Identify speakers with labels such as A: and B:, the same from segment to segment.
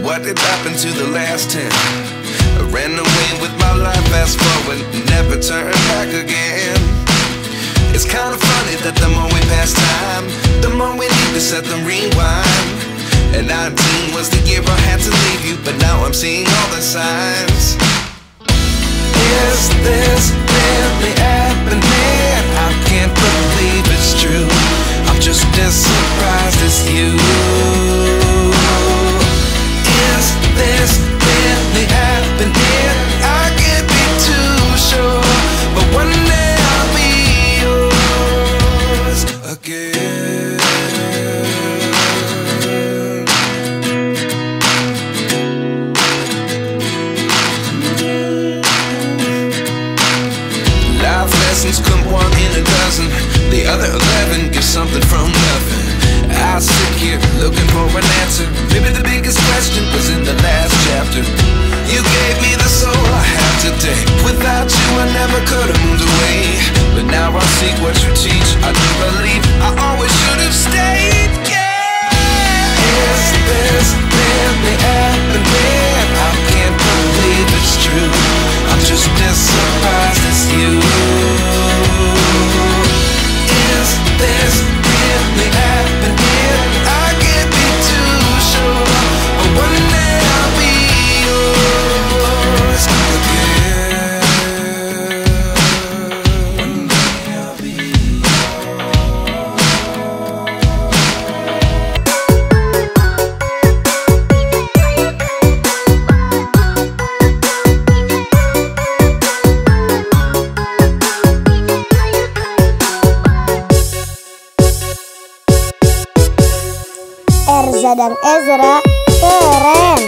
A: what did happen to the last 10? I ran away with my life, fast forward, never turn back again. It's kind of funny that the more we pass time, the more we need to set the rewind. And 19 was the year I had to leave you, but now I'm seeing all the signs. Is this really happening? I can't believe it's true. I'm just as surprised as you. Is this really happening? I can't be too sure, but one day I'll be yours again. Life lessons come one in a dozen, the other 11 get something from nothing. I sit here looking for an answer. Maybe the biggest question was in the last chapter. You gave me the soul I have today. Without you I never could have moved away. But now I see what you teach. I do believe I always should have stayed. Yeah. Is this really happening? I can't believe it's true. I'm just as surprised as you. Is this really happening? I can't be too sure, but one day I'll be yours again. One day I'll be
B: Erza dan Ezra, keren.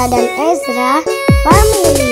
B: Dan Ezra Family.